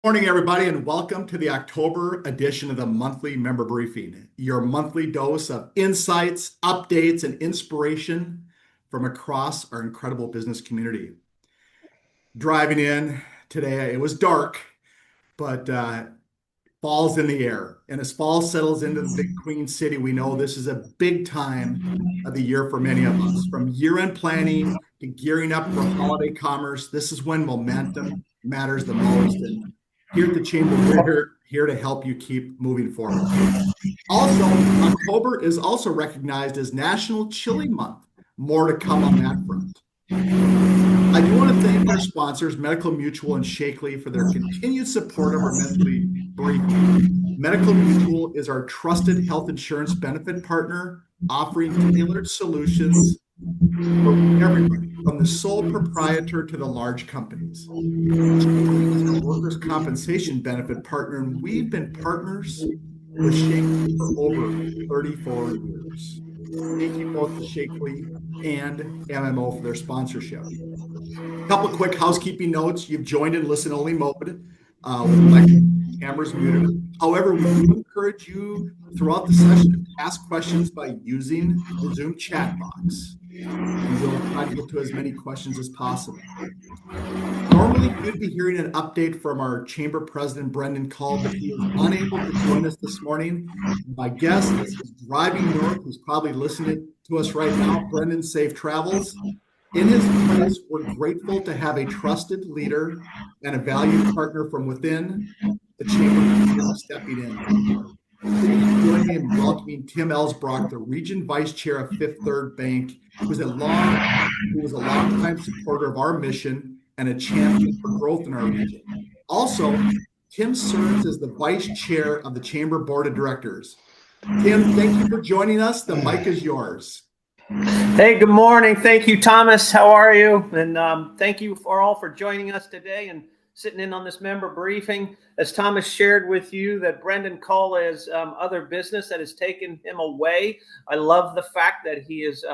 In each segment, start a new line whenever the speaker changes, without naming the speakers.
Morning, everybody, and welcome to the October edition of the monthly member briefing, your monthly dose of insights, updates, and inspiration from across our incredible business community. Driving in today, it was dark, but fall's in the air. And as fall settles into the big Queen City, we know this is a big time of the year for many of us. From year-end planning to gearing up for holiday commerce, this is when momentum matters the most. And here at the Chamber, we're here to help you keep moving forward. Also, October is also recognized as National Chili Month. More to come on that front. I do want to thank our sponsors, Medical Mutual and Shakely, for their continued support of our monthly briefing. Medical Mutual is our trusted health insurance benefit partner, offering tailored solutions for everybody, from the sole proprietor to the large companies. Shakely is our workers' compensation benefit partner, and we've been partners with Shakely for over 34 years. Thank you both to Shakely and MMO for their sponsorship. A couple of quick housekeeping notes. You've joined in listen-only mode with mic cameras muted. However, we do encourage you throughout the session to ask questions by using the Zoom chat box. And we'll try to get to as many questions as possible. Normally, you'd be hearing an update from our Chamber President, Brendan Cull, but he is unable to join us this morning. My guest is driving north. He's probably listening to us right now. Brendan, safe travels. In his place, we're grateful to have a trusted leader and a valued partner from within the Chamber stepping in. Please join me in welcoming Tim Ellsbrock, the Region Vice Chair of Fifth Third Bank, who was a longtime supporter of our mission and a champion for growth in our region. Also, Tim serves as the Vice Chair of the Chamber Board of Directors. Tim, thank you for joining us. The mic is yours.
Hey, good morning. Thank you, Thomas. How are you? And thank you all for joining us today and sitting in on this member briefing. As Thomas shared with you that Brendan Cull has other business that has taken him away. I love the fact that he is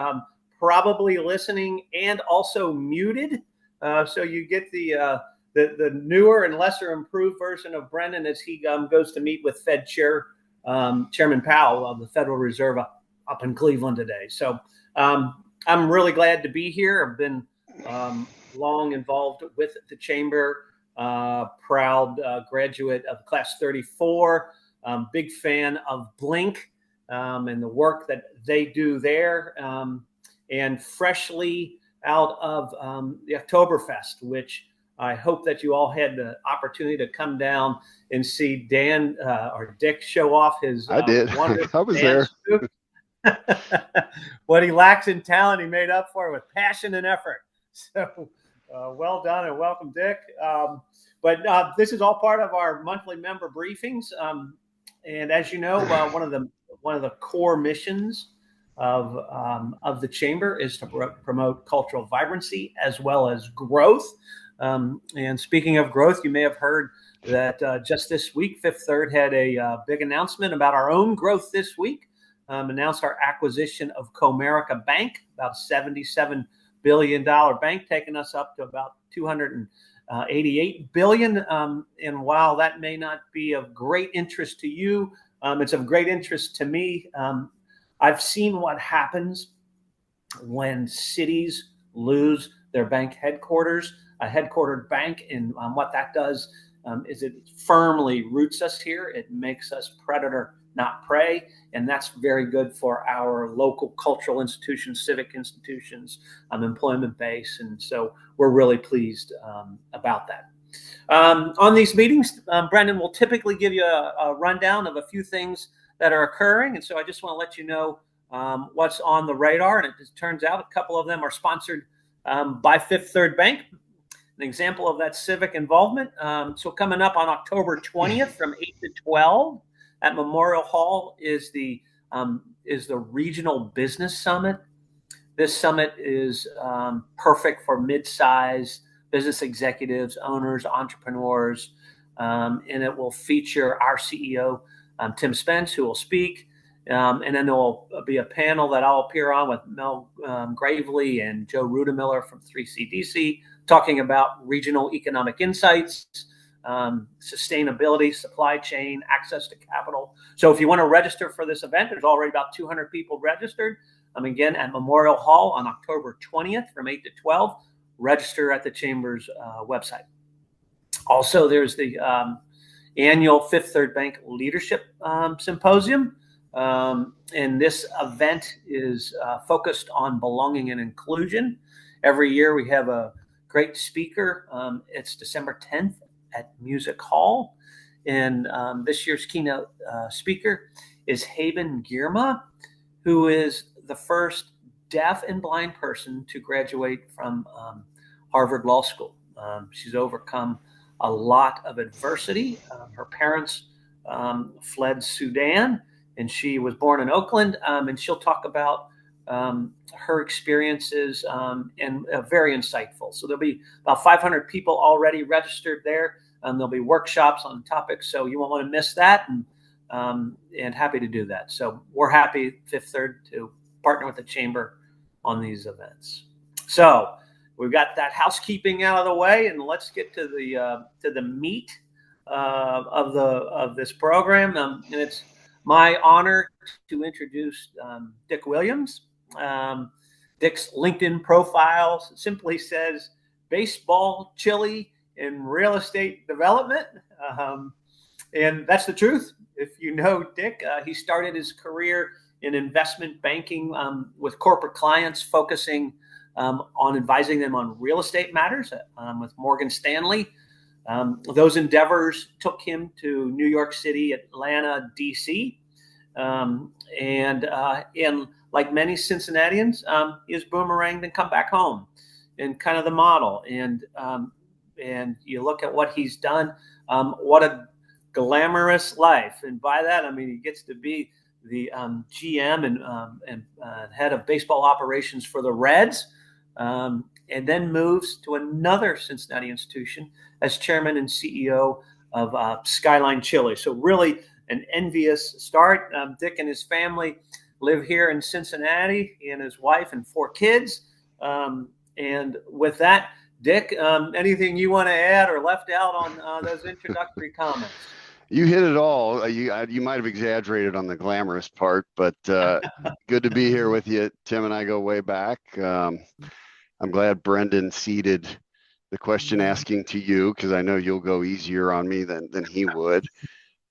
probably listening and also muted. So you get the newer and lesser improved version of Brendan as he goes to meet with Fed Chair Chairman Powell of the Federal Reserve up in Cleveland today. So I'm really glad to be here. I've been long involved with the Chamber, proud graduate of Class 34, big fan of Blink and the work that they do there, and freshly out of the Oktoberfest, which I hope that you all had the opportunity to come down and see Dan or Dick show off his
I did. I was there.
What he lacks in talent, he made up for with passion and effort. So well done and welcome, Dick. But this is all part of our monthly member briefings. And as you know, one of the core missions of the Chamber is to promote cultural vibrancy as well as growth. And speaking of growth, you may have heard that just this week, Fifth Third had a big announcement about our own growth this week. Announced our acquisition of Comerica Bank, about a $77 billion bank, taking us up to about $288 billion. And while that may not be of great interest to you, it's of great interest to me. I've seen what happens when cities lose their bank headquarters, a headquartered bank, and what that does is it firmly roots us here. It makes us predator, not prey, and that's very good for our local cultural institutions, civic institutions, employment base, and so we're really pleased about that. On these meetings, Brendan will typically give you a rundown of a few things that are occurring, and so I just want to let you know what's on the radar, and it turns out a couple of them are sponsored by Fifth Third Bank. An example of that civic involvement. So coming up on October 20th from 8 to 12 at Memorial Hall is the Regional Business Summit. This summit is perfect for mid-size business executives, owners, entrepreneurs, and it will feature our CEO, Tim Spence, who will speak. And then there will be a panel that I'll appear on with Mel Gravely and Joe Rudemiller from 3CDC, talking about regional economic insights, sustainability, supply chain, access to capital. So if you want to register for this event, there's already about 200 people registered. Again, at Memorial Hall on October 20th from 8 to 12. Register at the Chamber's website. Also, there's the annual Fifth Third Bank Leadership Symposium. And this event is focused on belonging and inclusion. Every year we have a great speaker. It's December 10th at Music Hall. And this year's keynote speaker is Haben Girma, who is the first deaf and blind person to graduate from Harvard Law School. She's overcome a lot of adversity. Her parents fled Sudan, and she was born in Oakland. And she'll talk about her experiences and very insightful. So there'll be about 500 people already registered there. There'll be workshops on topics, so you won't want to miss that. And happy to do that. So we're happy, Fifth Third, to partner with the Chamber on these events. So we've got that housekeeping out of the way, and let's get to the meat of this program. And it's my honor to introduce Dick Williams. Dick's LinkedIn profile simply says baseball, chili, and real estate development. And that's the truth. If you know Dick, he started his career in investment banking with corporate clients, focusing on advising them on real estate matters with Morgan Stanley. Those endeavors took him to New York City, Atlanta, D.C. And like many Cincinnatians, he has boomeranged and come back home, and kind of the model. And you look at what he's done, what a glamorous life. And by that, I mean, he gets to be the GM and head of baseball operations for the Reds, and then moves to another Cincinnati institution as chairman and CEO of Skyline Chili. So really an envious start. Dick and his family live here in Cincinnati, and his wife and 4 kids. And with that, Dick, anything you want to add or left out on those introductory comments?
You hit it all. You might have exaggerated on the glamorous part, but good to be here with you. Tim and I go way back. I'm glad Brendan ceded the question asking to you, because I know you'll go easier on me than he would.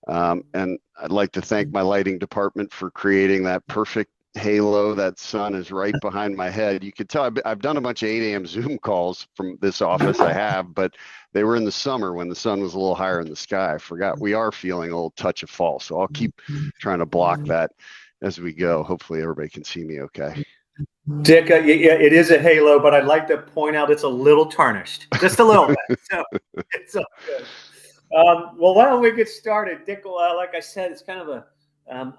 And I'd like to thank my lighting department for creating that perfect halo. That sun is right behind my head. You could tell I've done a bunch of 8 a.m. Zoom calls from this office. I have, but they were in the summer when the sun was a little higher in the sky. I forgot we are feeling a little touch of fall, so I'll keep trying to block that as we go. Hopefully everybody can see me okay.
Dick, yeah, it is a halo, but I'd like to point out it's a little tarnished, just a little bit. So it's all good. Well, why don't we get started? Dick, like I said, it's kind of a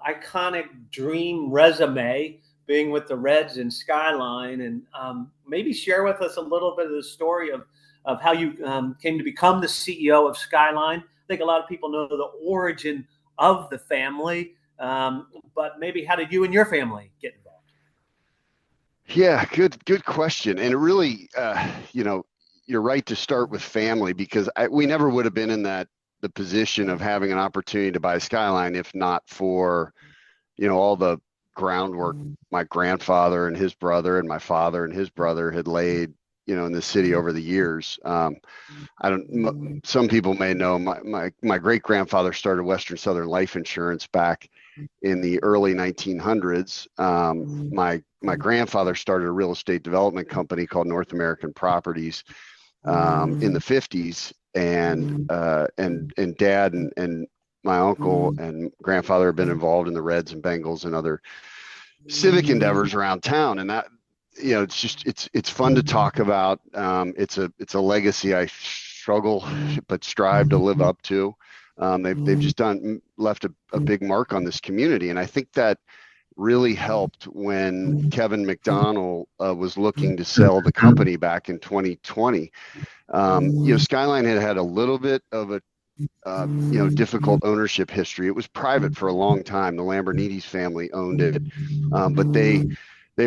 iconic dream resume, being with the Reds and Skyline, and maybe share with us a little bit of the story of how you came to become the CEO of Skyline. I think a lot of people know the origin of the family, but maybe how did you and your family get involved?
Yeah, good question. And it really, you're right to start with family, because we never would have been in the position of having an opportunity to buy Skyline if not for, all the groundwork my grandfather and his brother and my father and his brother had laid, in the city over the years. Some people may know my great grandfather started Western Southern Life Insurance back in the early 1900s. My grandfather started a real estate development company called North American Properties in the 50s, and Dad and my uncle and grandfather have been involved in the Reds and Bengals and other civic endeavors around town. And that, it's fun to talk about. It's a legacy I struggle but strive to live up to. They've just left a big mark on this community, and I think that really helped when Kevin McDonnell was looking to sell the company back in 2020. Skyline had a little bit of a difficult ownership history. It was private for a long time. The Lambrinides family owned it, but they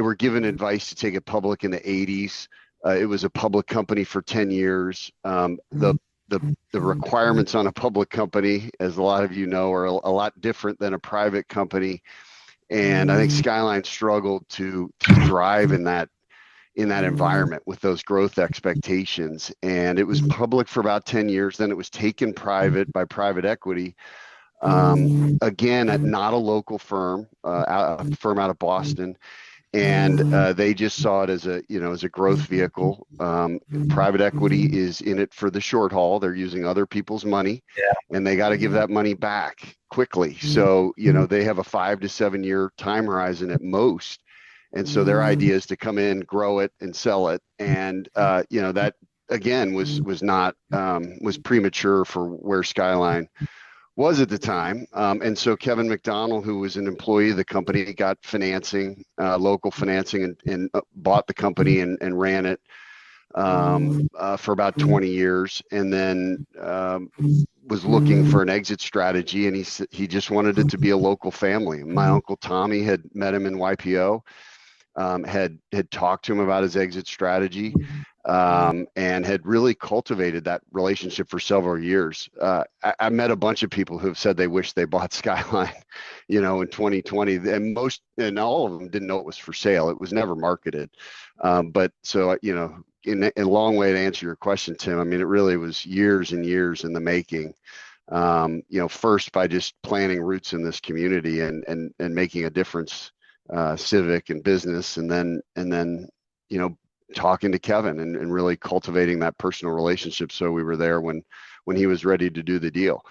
were given advice to take it public in the 80s. It was a public company for 10 years. The the requirements on a public company, as a lot of you know, are a lot different than a private company. And I think Skyline struggled to thrive in that environment with those growth expectations. And it was public for about 10 years. Then it was taken private by private equity. Again, not a local firm, a firm out of Boston. And they just saw it as a growth vehicle. Private equity is in it for the short haul. They're using other people's money, and they got to give that money back quickly. So, they have a 5 to 7 year time horizon at most. And so their idea is to come in, grow it, and sell it. And that again was premature for where Skyline was at the time. And so Kevin McDonald, who was an employee of the company, got financing, local financing, and bought the company and ran it for about 20 years, and then was looking for an exit strategy. And he just wanted it to be a local family. My uncle Tommy had met him in YPO. Had talked to him about his exit strategy, and had really cultivated that relationship for several years. I met a bunch of people who have said they wish they bought Skyline, in 2020, and all of them didn't know it was for sale. It was never marketed. But so, in a long way to answer your question, Tim, I mean, it really was years and years in the making. First by just planting roots in this community and making a difference, civic and business, and then talking to Kevin and really cultivating that personal relationship. So we were there when he was ready to do the deal.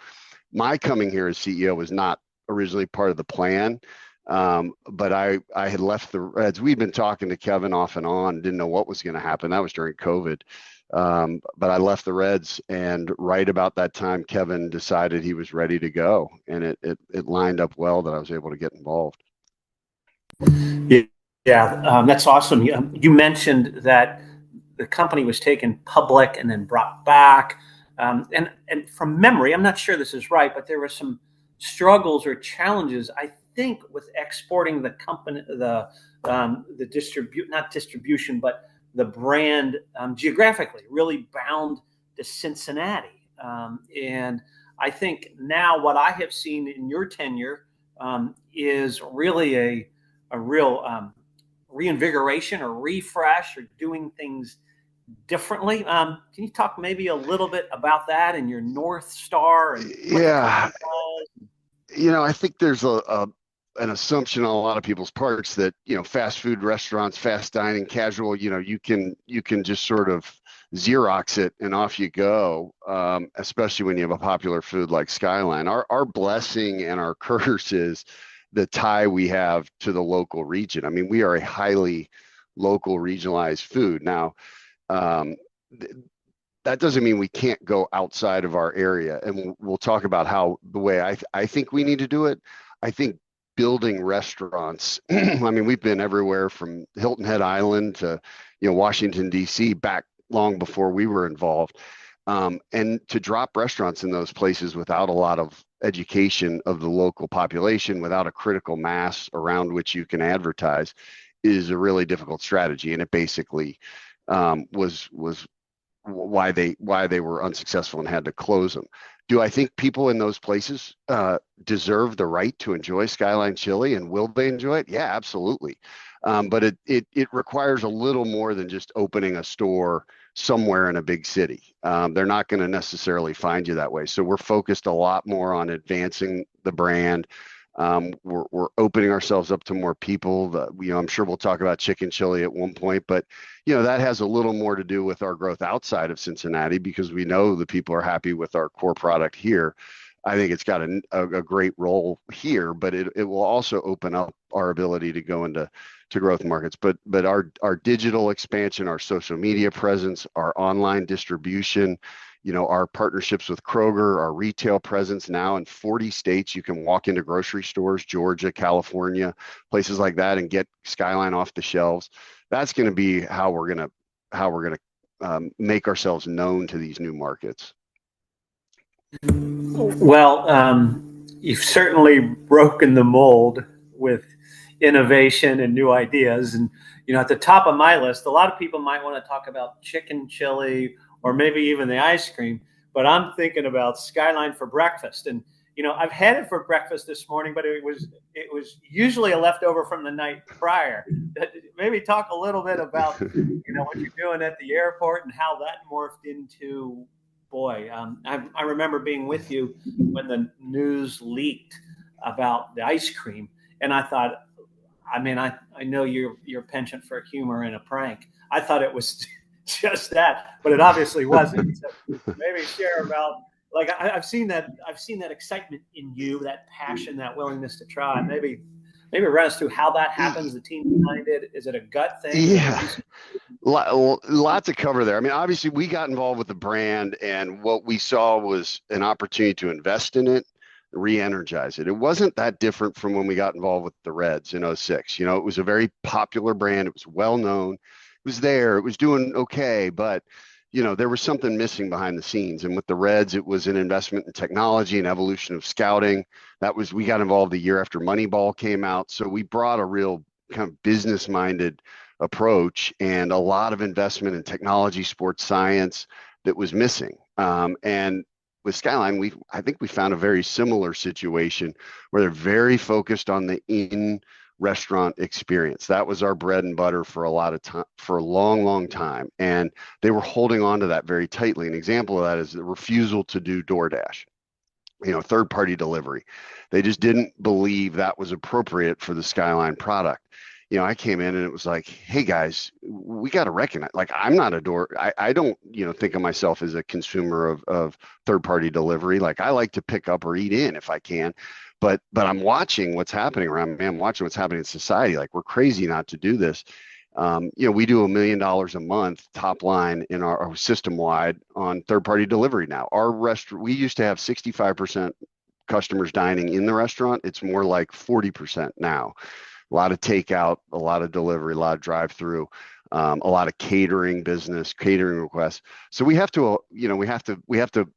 My coming here as CEO was not originally part of the plan, but I had left the Reds. We'd been talking to Kevin off and on, didn't know what was going to happen. That was during COVID. But I left the Reds, and right about that time, Kevin decided he was ready to go, and it lined up well that I was able to get involved.
Yeah, that's awesome. You mentioned that the company was taken public and then brought back. And from memory, I'm not sure this is right, but there were some struggles or challenges, I think, with exporting the company, not distribution, but the brand geographically, really bound to Cincinnati. And I think now what I have seen in your tenure is really a real reinvigoration or refresh or doing things differently. Can you talk maybe a little bit about that and your North Star? And
yeah, I think there's an assumption on a lot of people's parts that fast food restaurants, fast dining, casual, you can just sort of Xerox it and off you go, especially when you have a popular food like Skyline. Our blessing and our curse is the tie we have to the local region. I mean, we are a highly local, regionalized food. Now, that doesn't mean we can't go outside of our area. And we'll talk about how the way I think we need to do it. I think building restaurants, I mean, we've been everywhere from Hilton Head Island to, Washington, D.C. back long before we were involved. And to drop restaurants in those places without a lot of education of the local population, without a critical mass around which you can advertise, is a really difficult strategy. And it basically was why they were unsuccessful and had to close them. Do I think people in those places deserve the right to enjoy Skyline chili, and will they enjoy it? Yeah, absolutely. But it requires a little more than just opening a store somewhere in a big city. They're not going to necessarily find you that way. So we're focused a lot more on advancing the brand. We're opening ourselves up to more people. I'm sure we'll talk about chicken chili at one point, but that has a little more to do with our growth outside of Cincinnati, because we know the people are happy with our core product here. I think it's got a great role here, but it will also open up our ability to go into growth markets. But our digital expansion, our social media presence, our online distribution, our partnerships with Kroger, our retail presence now in 40 states. You can walk into grocery stores, Georgia, California, places like that, and get Skyline off the shelves. That's going to be how we're going to make ourselves known to these new markets.
Well, you've certainly broken the mold with innovation and new ideas. And, at the top of my list, a lot of people might want to talk about chicken chili or maybe even the ice cream. but I'm thinking about Skyline for breakfast. And I've had it for breakfast this morning, but it was usually a leftover from the night prior. Maybe talk a little bit about what you're doing at the airport and how that morphed into. Boy, I remember being with you when the news leaked about the ice cream, and I thought, I know your penchant for humor and a prank. I thought it was just that, but it obviously wasn't. So maybe share about, like, I've seen that excitement in you, that passion, that willingness to try. Maybe run us through how that happens, the team behind it. Is it a gut thing?
Yeah. Lots to cover there. I mean, obviously we got involved with the brand, and what we saw was an opportunity to invest in it, re-energize it. It wasn't that different from when we got involved with the Reds in 06. It was a very popular brand. It was well known. It was there. It was doing okay, but there was something missing behind the scenes. And with the Reds, it was an investment in technology and evolution of scouting. We got involved the year after Moneyball came out. So we brought a real kind of business-minded approach and a lot of investment in technology, sports science that was missing. And with Skyline, I think we found a very similar situation where they're very focused on the in-restaurant experience. That was our bread and butter for a lot of time, for a long, long time. And they were holding on to that very tightly. An example of that is the refusal to do DoorDash, third-party delivery. They just didn't believe that was appropriate for the Skyline product. I came in and it was like, hey guys, we got to recognize, like, I'm not I don't, think of myself as a consumer of third-party delivery. Like, I like to pick up or eat in if I can, but I'm watching what's happening around me. I'm watching what's happening in society. Like, we're crazy not to do this. We do $1 million a month top line in our system wide on third-party delivery now. Our restaurant, we used to have 65% customers dining in the restaurant. It's more like 40% now. A lot of takeout, a lot of delivery, a lot of drive-through, a lot of catering requests. So we have to, we have to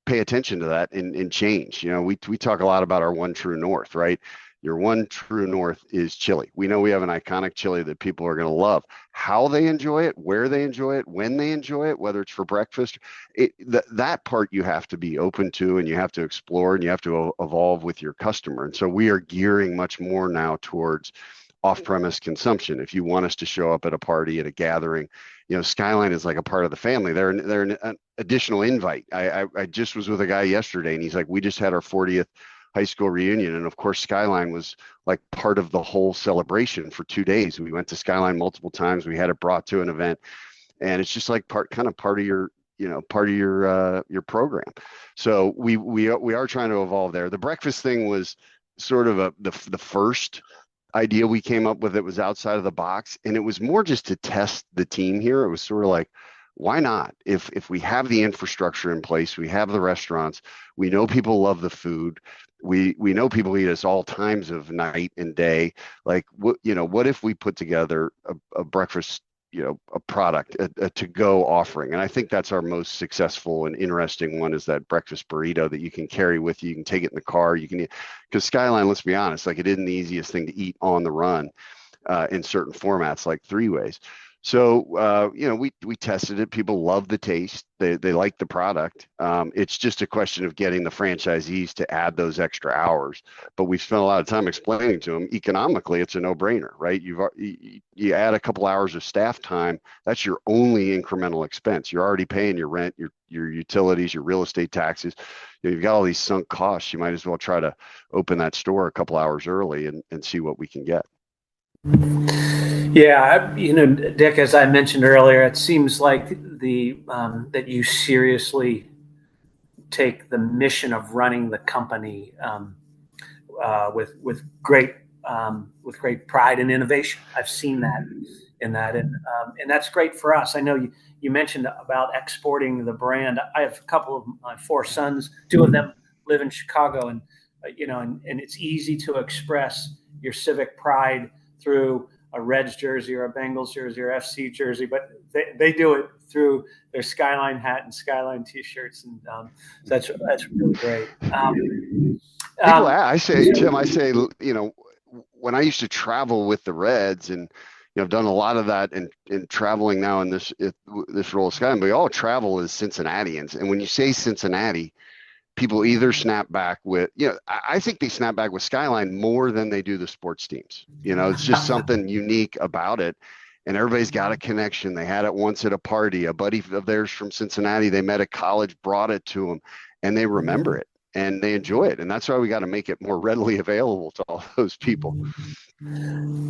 pay attention to that and change. We talk a lot about our one true north, right? Your one true north is chili. We know we have an iconic chili that people are going to love. How they enjoy it, where they enjoy it, when they enjoy it, whether it's for breakfast, that part you have to be open to, and you have to explore, and you have to evolve with your customer. And so we are gearing much more now towards off-premise consumption. If you want us to show up at a party, at a gathering, Skyline is like a part of the family. They're an additional invite. I just was with a guy yesterday, and he's like, we just had our 40th high school reunion, and of course Skyline was like part of the whole celebration for 2 days. We went to Skyline multiple times. We had it brought to an event, and it's just like part of your your program. So we are trying to evolve there. The breakfast thing was sort of the first idea we came up with. It was outside of the box, and it was more just to test the team here. It was sort of like, why not? If we have the infrastructure in place, we have the restaurants, we know people love the food, we know people eat us all times of night and day. Like, what if we put together a breakfast, a product, a to-go offering? And I think that's our most successful and interesting one, is that breakfast burrito that you can carry with you. You can take it in the car. You can, because Skyline, let's be honest, like, it isn't the easiest thing to eat on the run in certain formats like three-ways. So, we tested it. People love the taste. They like the product. It's just a question of getting the franchisees to add those extra hours. But we've spent a lot of time explaining to them, economically, it's a no-brainer, right? You add a couple hours of staff time. That's your only incremental expense. You're already paying your rent, your utilities, your real estate taxes. You've got all these sunk costs. You might as well try to open that store a couple hours early and see what we can get.
Yeah, Dick, as I mentioned earlier, it seems like that you seriously take the mission of running the company with great pride and innovation. I've seen that in that, and that's great for us. I know you mentioned about exporting the brand. I have a couple of my 4 sons. 2 of them live in Chicago, and and it's easy to express your civic pride through a Reds jersey or a Bengals jersey or FC jersey, but they do it through their Skyline hat and Skyline T-shirts, and so that's really great.
I say, Tim, when I used to travel with the Reds, and I've done a lot of that in traveling now in this role of Skyline. But we all travel as Cincinnatians, and when you say Cincinnati, people either snap back with, I think they snap back with Skyline more than they do the sports teams. It's just something unique about it. And everybody's got a connection. They had it once at a party. A buddy of theirs from Cincinnati, they met at college, brought it to them, and they remember it and they enjoy it. And that's why we got to make it more readily available to all those people.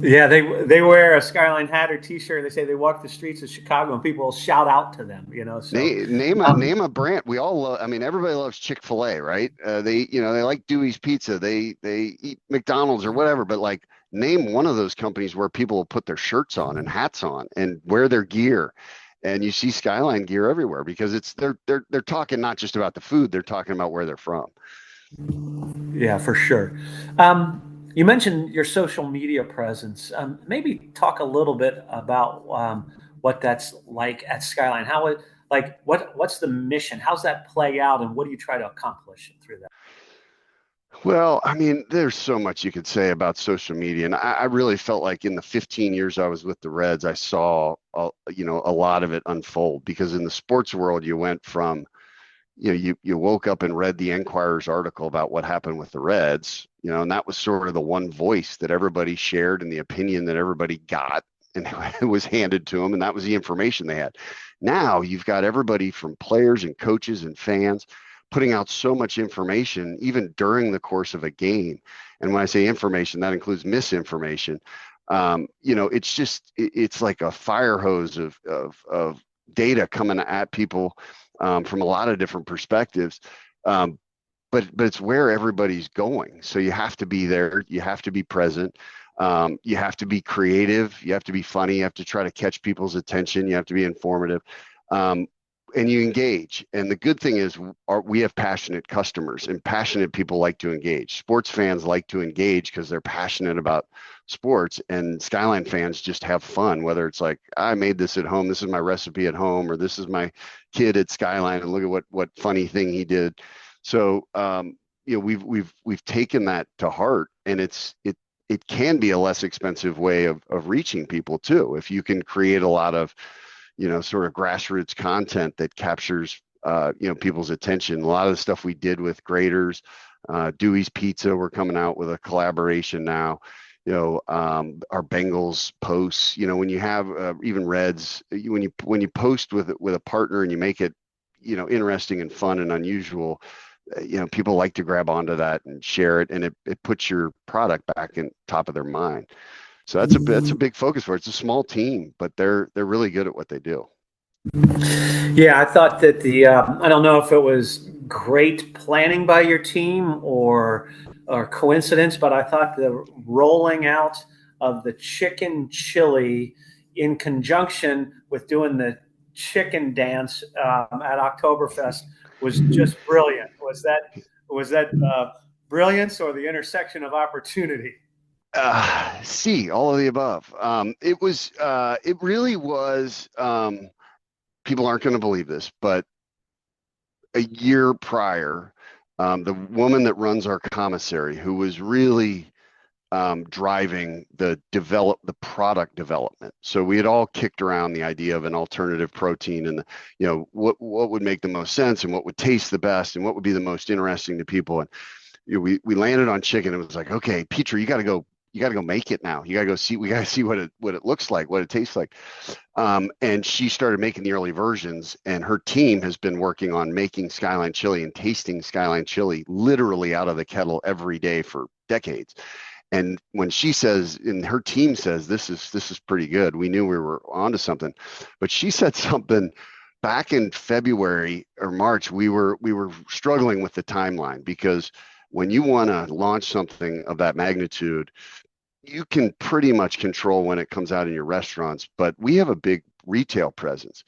Yeah, they wear a Skyline hat or T-shirt. They say they walk the streets of Chicago and people will shout out to them. So
name a brand. We all love. I mean, everybody loves Chick-fil-A, right? They like Dewey's Pizza. They eat McDonald's or whatever. But like, name one of those companies where people will put their shirts on and hats on and wear their gear. And you see Skyline gear everywhere because they're talking not just about the food. They're talking about where they're from.
Yeah, for sure. You mentioned your social media presence. Maybe talk a little bit about what that's like at Skyline. What's the mission? How's that play out, and what do you try to accomplish through that?
Well, I mean, there's so much you could say about social media, and I really felt like in the 15 years I was with the Reds, I saw a lot of it unfold. Because in the sports world, you went from you woke up and read the Enquirer's article about what happened with the Reds, and that was sort of the one voice that everybody shared and the opinion that everybody got, and it was handed to them, and that was the information they had. Now you've got everybody from players and coaches and fans putting out so much information, even during the course of a game. And when I say information, that includes misinformation. It's like a fire hose of data coming at people from a lot of different perspectives. But it's where everybody's going. So you have to be there. You have to be present. You have to be creative. You have to be funny. You have to try to catch people's attention. You have to be informative. And you engage. And the good thing is we have passionate customers, and passionate people like to engage. Sports fans like to engage because they're passionate about sports, and Skyline fans just have fun, whether it's like, I made this at home, this is my recipe at home, or this is my kid at Skyline and look at what funny thing he did. So we've taken that to heart, and it can be a less expensive way of reaching people too, if you can create a lot of sort of grassroots content that captures, people's attention. A lot of the stuff we did with graders, Dewey's Pizza, we're coming out with a collaboration now, our Bengals posts, when you have, even Reds, when you post with a partner and you make it, interesting and fun and unusual, people like to grab onto that and share it, and it puts your product back in top of their mind. So that's a big focus for it. It's a small team, but they're really good at what they do.
Yeah, I thought that I don't know if it was great planning by your team or coincidence, but I thought the rolling out of the chicken chili in conjunction with doing the chicken dance at Oktoberfest was just brilliant. Was that brilliance or the intersection of opportunity?
All of the above. It really was, people aren't going to believe this, but a year prior, the woman that runs our commissary, who was really driving the product development. So we had all kicked around the idea of an alternative protein and what would make the most sense and what would taste the best and what would be the most interesting to people. And we landed on chicken. It was like, okay, Peter, you got to go make it now. You got to go see. We got to see what it looks like, what it tastes like. And she started making the early versions, and her team has been working on making Skyline chili and tasting Skyline chili literally out of the kettle every day for decades. And when she says, and her team says, this is pretty good, we knew we were onto something. But she said something back in February or March. We were struggling with the timeline, because when you want to launch something of that magnitude, you can pretty much control when it comes out in your restaurants, but we have a big retail presence,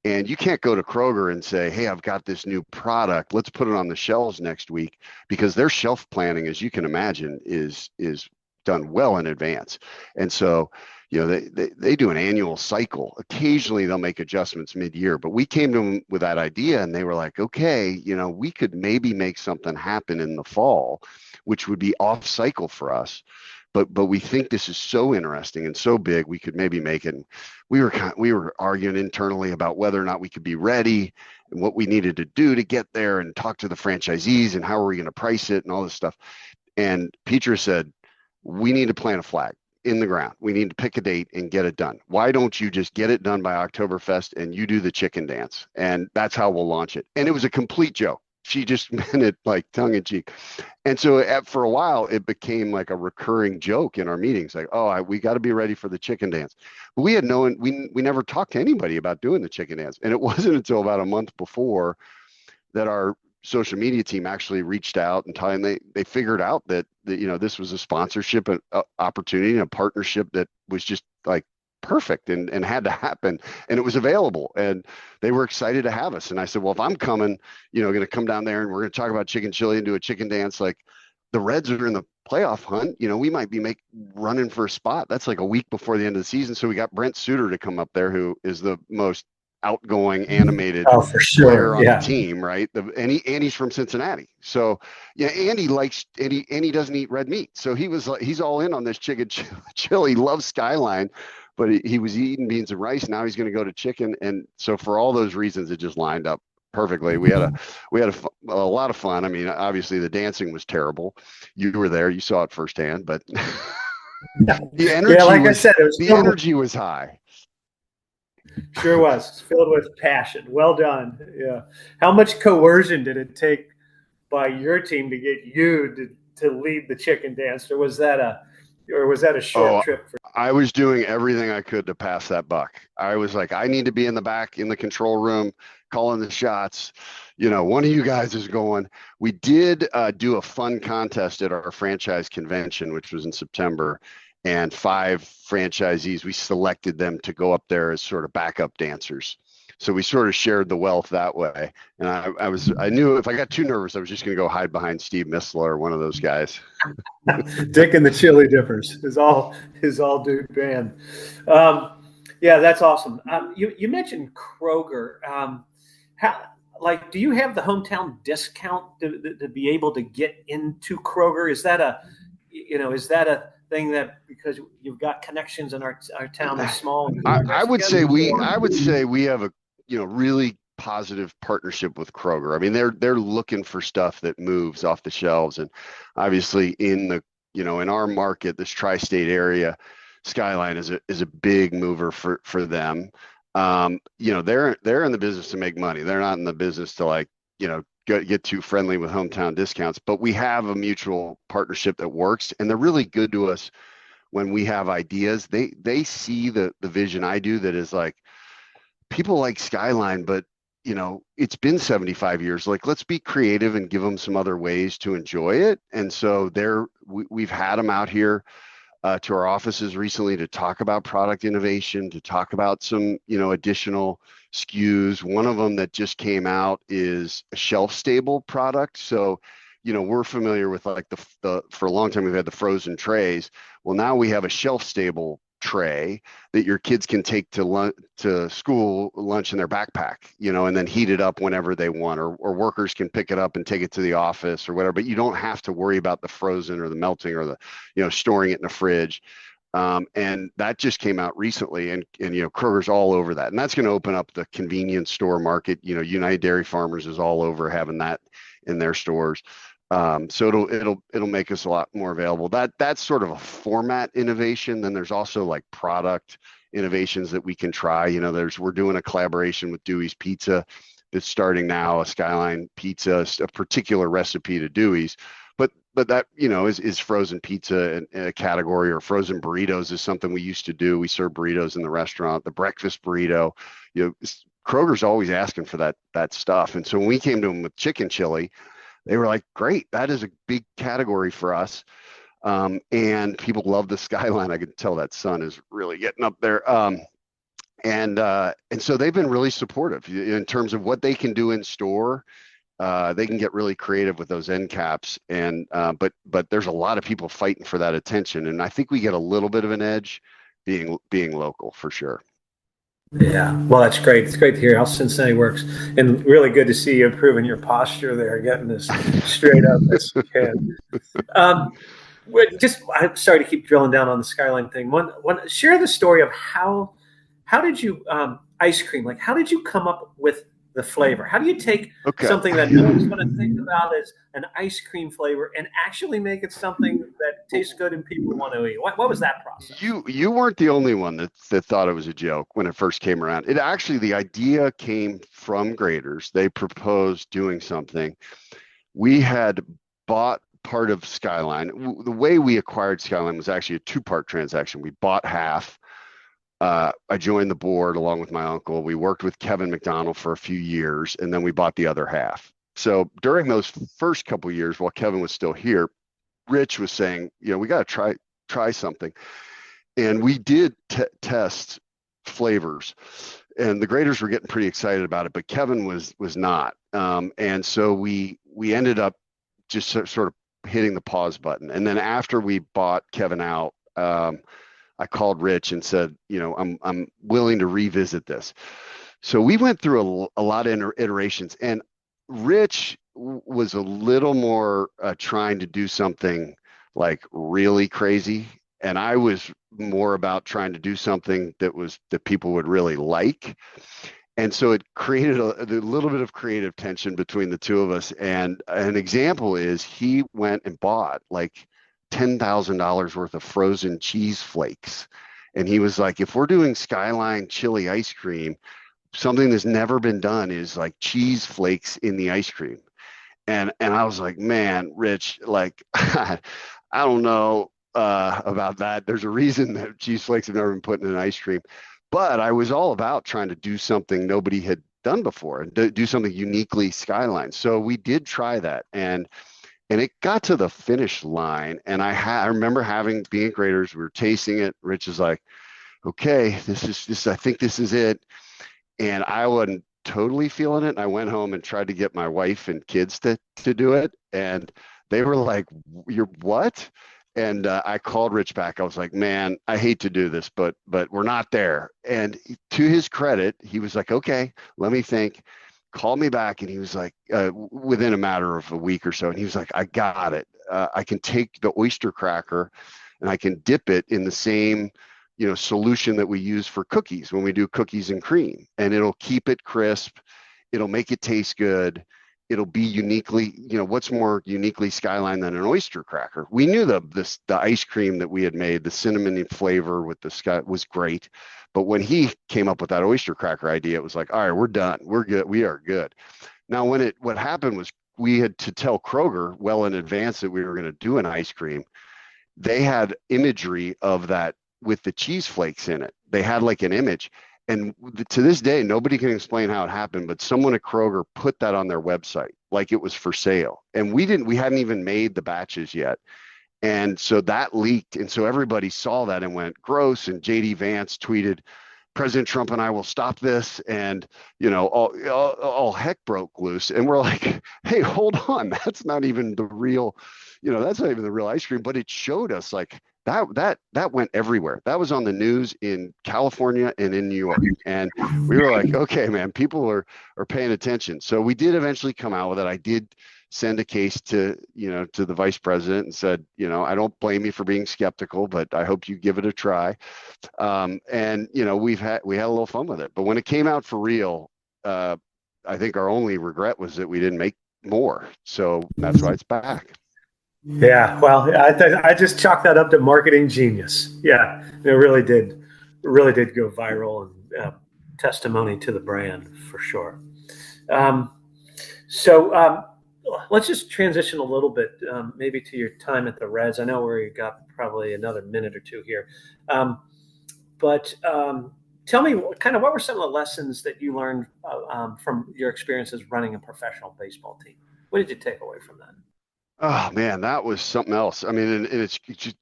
and you can't go to Kroger and say, hey, I've got this new product, let's put it on the shelves next week, because their shelf planning, as you can imagine, is done well in advance. And so they do an annual cycle. Occasionally they'll make adjustments mid-year, but we came to them with that idea, and they were like, okay, we could maybe make something happen in the fall, which would be off cycle for us. but we think this is so interesting and so big, we could maybe make it. And we were arguing internally about whether or not we could be ready and what we needed to do to get there, and talk to the franchisees and how are we going to price it and all this stuff. And Peter said, we need to plant a flag in the ground. We need to pick a date and get it done. Why don't you just get it done by Oktoberfest and you do the chicken dance? And that's how we'll launch it. And it was a complete joke. She just meant it like tongue in cheek. And so for a while, it became like a recurring joke in our meetings, like, oh, we got to be ready for the chicken dance. But we had we never talked to anybody about doing the chicken dance. And it wasn't until about a month before that our social media team actually reached out and they figured out that this was a sponsorship opportunity and a partnership that was just like perfect and had to happen, and it was available, and they were excited to have us. And I said, well, if I'm coming, going to come down there and we're going to talk about chicken chili and do a chicken dance, like the Reds are in the playoff hunt, we might be running for a spot. That's like a week before the end of the season. So we got Brent Suter to come up there, who is the most outgoing animated
for sure.
player on the team, right? And he's from Cincinnati. So yeah, Andy doesn't eat red meat. So he's all in on this chicken chili, loves Skyline, but he was eating beans and rice. Now he's going to go to chicken. And so for all those reasons, it just lined up perfectly. We had a lot of fun. I mean, obviously the dancing was terrible. You were there, you saw it firsthand, but the energy was high.
Sure was. Filled with passion. Well done. Yeah. How much coercion did it take by your team to get you to lead the chicken dance, or was that a short trip?
I was doing everything I could to pass that buck. I was like, I need to be in the back in the control room, calling the shots. One of you guys is going. We did do a fun contest at our franchise convention, which was in September. And 5 franchisees, we selected them to go up there as sort of backup dancers. So we sort of shared the wealth that way. And I knew if I got too nervous, I was just going to go hide behind Steve Misla or one of those guys.
Dick and the Chili Dippers is all dude band. Yeah, that's awesome. You mentioned Kroger. Do you have the hometown discount to be able to get into Kroger? Is that a thing that, because you've got connections in our town is small?
I would say we have a really positive partnership with Kroger. I mean, they're looking for stuff that moves off the shelves, and obviously in our market, this tri-state area, Skyline is a big mover for them. They're in the business to make money. They're not in the business to get too friendly with hometown discounts, but we have a mutual partnership that works, and they're really good to us when we have ideas. They see the vision I do, that is like, people like Skyline, but it's been 75 years. Like, let's be creative and give them some other ways to enjoy it. And so we've had them out here to our offices recently to talk about product innovation, to talk about some additional SKUs. One of them that just came out is a shelf stable product. So we're familiar with like for a long time we've had the frozen trays. Well, now we have a shelf stable tray that your kids can take to school lunch in their backpack, and then heat it up whenever they want, or workers can pick it up and take it to the office or whatever, but you don't have to worry about the frozen or the melting or the storing it in the fridge. And that just came out recently, and Kroger's all over that, and that's going to open up the convenience store market. United Dairy Farmers is all over having that in their stores. So it'll make us a lot more available. That's sort of a format innovation. Then there's also like product innovations that we can try. We're doing a collaboration with Dewey's Pizza that's starting now, a Skyline pizza, a particular recipe to Dewey's. But that is frozen pizza in a category, or frozen burritos is something we used to do. We serve burritos in the restaurant, the breakfast burrito. Kroger's always asking for that stuff. And so when we came to them with chicken chili, they were like, great, that is a big category for us. And people love the Skyline. I can tell that sun is really getting up there. And so they've been really supportive in terms of what they can do in store. They can get really creative with those end caps, and but there's a lot of people fighting for that attention, and I think we get a little bit of an edge being local for sure.
Yeah, well, that's great. It's great to hear how Cincinnati works, and really good to see you improving your posture there, getting this straight up as you can. I'm sorry to keep drilling down on the Skyline thing. Share the story of how did you ice cream? Like, how did you come up with the flavor? How do you take something that no one's going to think about as an ice cream flavor and actually make it something that tastes good and people want to eat? What was that process?
You weren't the only one that thought it was a joke when it first came around. It actually, the idea came from graders. They proposed doing something. We had bought part of Skyline. The way we acquired Skyline was actually a two-part transaction. We bought half. I joined the board along with my uncle. We worked with Kevin McDonald for a few years, and then we bought the other half. So during those first couple of years, while Kevin was still here, Rich was saying, we got to try something. And we did test flavors, and the graders were getting pretty excited about it, but Kevin was not. And so we ended up just sort of hitting the pause button. And then after we bought Kevin out, I called Rich and said, I'm willing to revisit this. So we went through a lot of iterations, and Rich was a little more trying to do something like really crazy. And I was more about trying to do something that people would really like. And so it created a little bit of creative tension between the two of us. And an example is he went and bought like $10,000 worth of frozen cheese flakes. And he was like, if we're doing Skyline chili ice cream, something that's never been done is like cheese flakes in the ice cream. And I was like, man, Rich, like, I don't know about that. There's a reason that cheese flakes have never been put in an ice cream. But I was all about trying to do something nobody had done before and do something uniquely Skyline. So we did try that, and it got to the finish line. And I remember being at graders, we were tasting it. Rich is like, okay, I think this is it. And I wasn't totally feeling it. And I went home and tried to get my wife and kids to do it. And they were like, you're what? And I called Rich back. I was like, man, I hate to do this, but we're not there. And to his credit, he was like, okay, let me think. Call me back. And he was like, within a matter of a week or so. And he was like, I got it. I can take the oyster cracker and I can dip it in the same, solution that we use for cookies when we do cookies and cream. And it'll keep it crisp. It'll make it taste good. It'll be uniquely, what's more uniquely Skyline than an oyster cracker? We knew the ice cream that we had made, the cinnamon flavor with the sky was great. But when he came up with that oyster cracker idea, it was like, all right, we're done. We're good. We are good. Now, what happened was we had to tell Kroger well in advance that we were going to do an ice cream. They had imagery of that with the cheese flakes in it. They had like an image. And to this day, nobody can explain how it happened, but someone at Kroger put that on their website like it was for sale. And we hadn't even made the batches yet. And so that leaked. And so everybody saw that and went gross. And JD Vance tweeted, President Trump and I will stop this. And, all heck broke loose. And we're like, hey, hold on. That's not even the real, that's not even the real ice cream. But it showed us like, that went everywhere. That was on the news in California and in New York. And we were like, okay, man, people are paying attention. So we did eventually come out with it. I did send a case to the vice president and said, I don't blame you for being skeptical, but I hope you give it a try. And we had a little fun with it. But when it came out for real, I think our only regret was that we didn't make more. So that's why it's back.
Yeah, well, I just chalk that up to marketing genius. Yeah, it really did go viral and testimony to the brand for sure. So let's just transition a little bit, maybe to your time at the Reds. I know we got probably another minute or two here, but tell me what were some of the lessons that you learned from your experiences running a professional baseball team? What did you take away from that?
Oh man, that was something else. I mean, and it's just,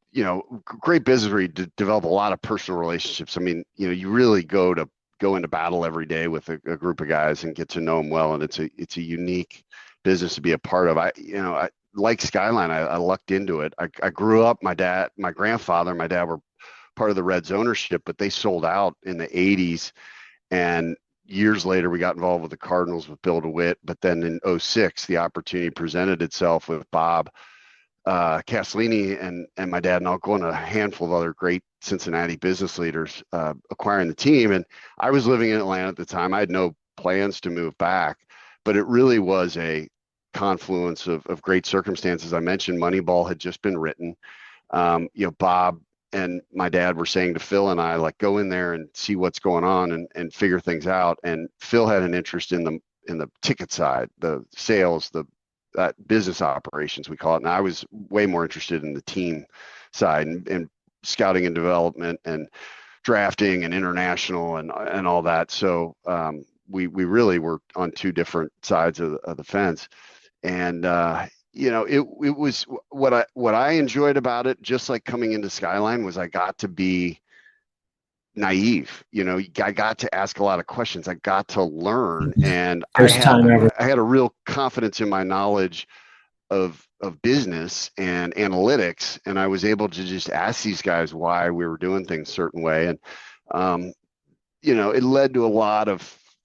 great business where you develop a lot of personal relationships. I mean, you really go into battle every day with a group of guys and get to know them well. And it's a unique business to be a part of. I like Skyline. I lucked into it. I grew up, my grandfather and my dad were part of the Reds ownership, but they sold out in the 80s. And years later, we got involved with the Cardinals with Bill DeWitt. But then in 06, the opportunity presented itself with Bob Castellini and my dad and Uncle and a handful of other great Cincinnati business leaders acquiring the team. And I was living in Atlanta at the time. I had no plans to move back, but it really was a confluence of great circumstances. I mentioned Moneyball had just been written. Bob and my dad were saying to Phil and I, like, go in there and see what's going on and figure things out. And Phil had an interest in the ticket side, the sales, the business operations, we call it. And I was way more interested in the team side and scouting and development and drafting and international and all that. So we really were on two different sides of the fence. And it was what I enjoyed about it, just like coming into Skyline, was I got to be naive. I got to ask a lot of questions. I got to learn, and I had a real confidence in my knowledge of business and analytics, and I was able to just ask these guys why we were doing things a certain way. And it led to a lot of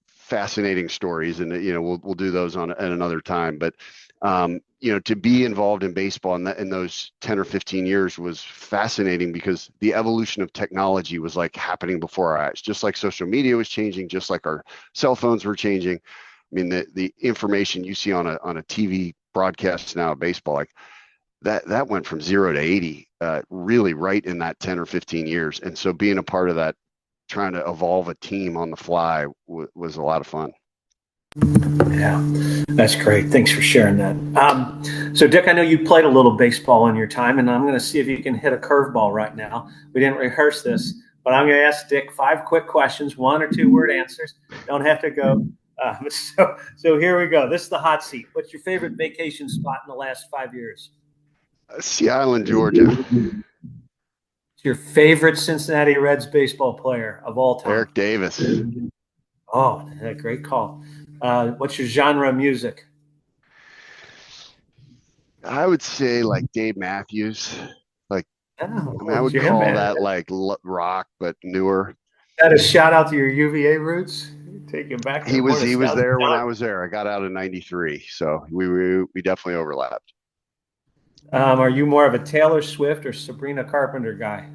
fascinating stories, and we'll do those at another time. But to be involved in baseball in those 10 or 15 years was fascinating, because the evolution of technology was like happening before our eyes, just like social media was changing, just like our cell phones were changing. I mean, the information you see on a TV broadcast now of baseball, like that went from 0 to 80 really right in that 10 or 15 years. And so being a part of that, trying to evolve a team on the fly was a lot of fun.
Yeah, that's great. Thanks for sharing that. So, Dick, I know you played a little baseball in your time, and I'm going to see if you can hit a curveball right now. We didn't rehearse this, but I'm going to ask Dick 5 quick questions, 1 or 2 word answers. Don't have to go. So here we go. This is the hot seat. What's your favorite vacation spot in the last 5 years?
Sea Island, Georgia.
Your favorite Cincinnati Reds baseball player of all time?
Eric Davis.
Oh, great call. What's your genre of music?
I would say like Dave Matthews. I would call that like rock, but newer.
That a shout out to your UVA roots. Take him back.
He was there when I was there. I got out in '93, so we definitely overlapped.
Are you more of a Taylor Swift or Sabrina Carpenter guy?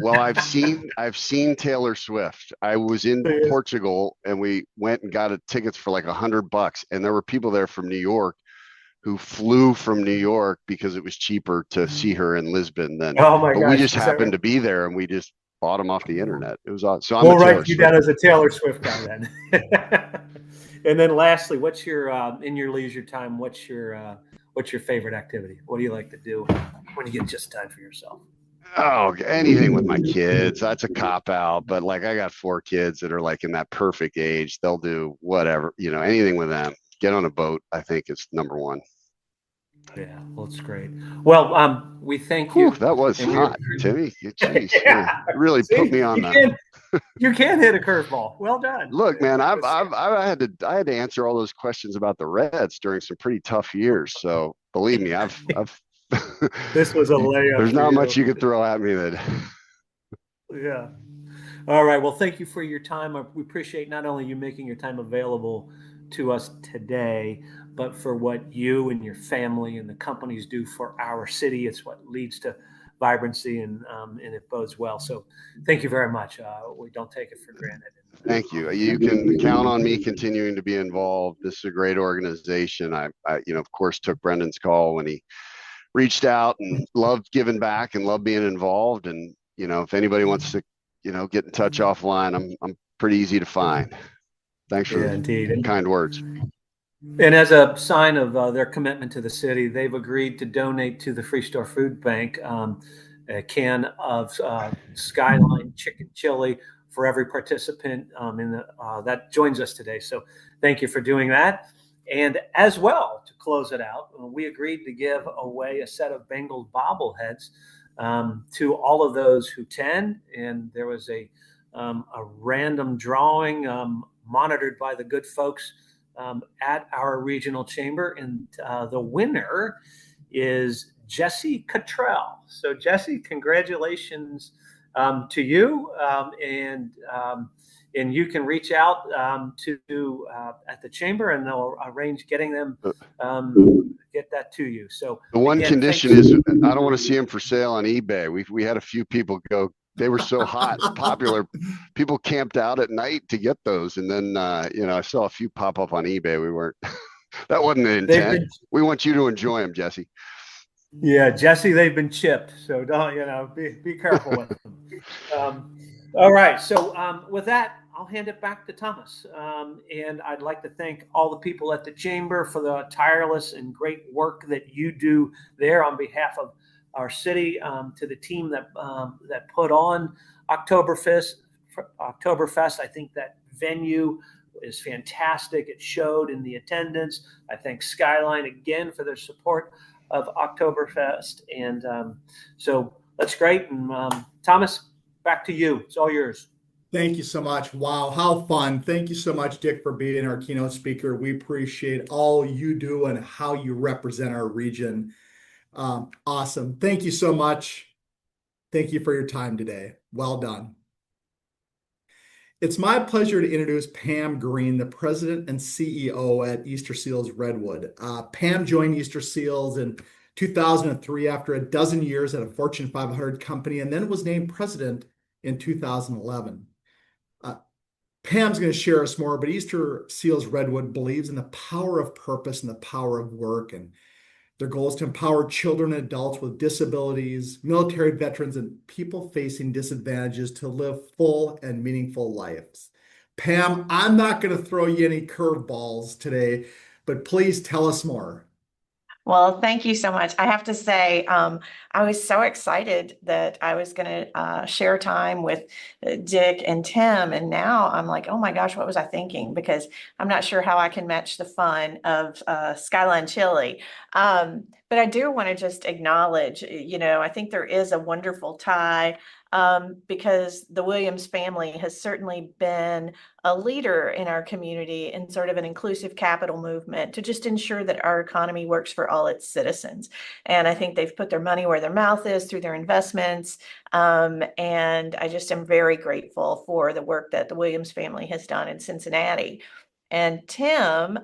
Well, I've seen Taylor Swift. I was in Portugal, and we went and got tickets for like $100, and there were people there from New York who flew from New York because it was cheaper to see her in Lisbon than.
Oh my
but
gosh,
we just happened to be there, and we just bought them off the internet. It was awesome. So
we'll write you down as a Taylor Swift guy then. And then lastly, what's your in your leisure time? What's your favorite activity? What do you like to do when you get just time for yourself?
Oh, anything with my kids. That's a cop out, but like I got 4 kids that are like in that perfect age. They'll do whatever, anything with them. Get on a boat, I think, is number one.
Yeah, well, it's great. Well, we thank you.
That was hot, Timmy. Jeez, yeah. Really put me on that.
You can hit a curveball. Well done.
Look, man, I had to answer all those questions about the Reds during some pretty tough years. So believe me, I've
this was a layup.
There's not much you could throw at me that.
Yeah. All right. Well, thank you for your time. We appreciate not only you making your time available to us today, but for what you and your family and the companies do for our city. It's what leads to vibrancy, and it bodes well. So thank you very much. We don't take it for granted.
Thank you. You can count on me continuing to be involved. This is a great organization. I of course, took Brendan's call when he reached out, and loved giving back and loved being involved. And, if anybody wants to, get in touch offline, I'm pretty easy to find. Thanks for the kind words.
And as a sign of their commitment to the city, they've agreed to donate to the Free Store Food Bank a can of Skyline chicken chili for every participant that joins us today. So thank you for doing that. And as well, to close it out, we agreed to give away a set of Bengals bobbleheads to all of those who attend. And there was a random drawing monitored by the good folks at our regional chamber. And the winner is Jesse Cottrell. So, Jesse, congratulations to you. And and you can reach out to at the chamber, and they'll arrange getting them get that to you. So
the one
again,
condition is I don't want to see them for sale on eBay. We had a few people go. They were so hot, popular. People camped out at night to get those, and then I saw a few pop up on eBay. We weren't. That wasn't the intent. We want you to enjoy them, Jesse.
Yeah, Jesse, they've been chipped, so don't be careful with them. All right, so with that, I'll hand it back to Thomas, and I'd like to thank all the people at the chamber for the tireless and great work that you do there on behalf of our city. To the team that put on Oktoberfest. I think that venue is fantastic. It showed in the attendance. I thank Skyline again for their support of Oktoberfest, and so that's great. And Thomas, back to you. It's all yours.
Thank you so much. Wow, how fun. Thank you so much, Dick, for being our keynote speaker. We appreciate all you do and how you represent our region. Awesome. Thank you so much. Thank you for your time today. Well done. It's my pleasure to introduce Pam Green, the president and CEO at Easter Seals Redwood. Pam joined Easter Seals in 2003 after a dozen years at a Fortune 500 company, and then was named president in 2011. Pam's going to share us more, but Easter Seals Redwood believes in the power of purpose and the power of work, and their goal is to empower children and adults with disabilities, military veterans, and people facing disadvantages to live full and meaningful lives. Pam, I'm not going to throw you any curveballs today, but please tell us more.
Well, thank you so much. I have to say, I was so excited that I was going to share time with Dick and Tim. And now I'm like, oh my gosh, what was I thinking? Because I'm not sure how I can match the fun of Skyline Chili. But I do want to just acknowledge, I think there is a wonderful tie because the Williams family has certainly been a leader in our community in sort of an inclusive capital movement to just ensure that our economy works for all its citizens. And I think they've put their money where their mouth is through their investments. And I just am very grateful for the work that the Williams family has done in Cincinnati. And Tim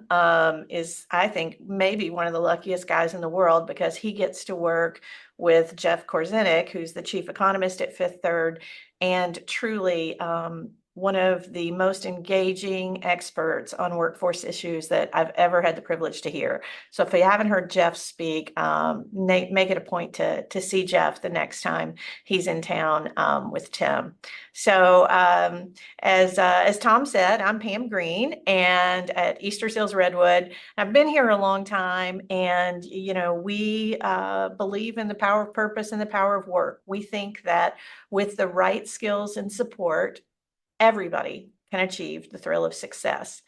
is, I think, maybe one of the luckiest guys in the world because he gets to work with Jeff Korzenik, who's the chief economist at Fifth Third, and truly one of the most engaging experts on workforce issues that I've ever had the privilege to hear. So if you haven't heard Jeff speak, make it a point to see Jeff the next time he's in town with Tim. So as Tom said, I'm Pam Green, and at Easter Seals Redwood, I've been here a long time, and we believe in the power of purpose and the power of work. We think that with the right skills and support, everybody can achieve the thrill of success.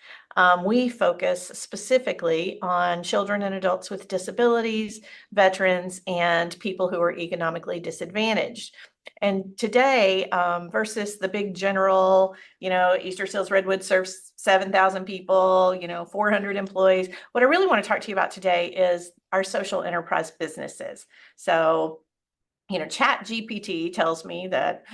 We focus specifically on children and adults with disabilities, veterans, and people who are economically disadvantaged. And today, versus the big general, Easter Seals Redwood serves 7,000 people, 400 employees. What I really want to talk to you about today is our social enterprise businesses. So Chat GPT tells me that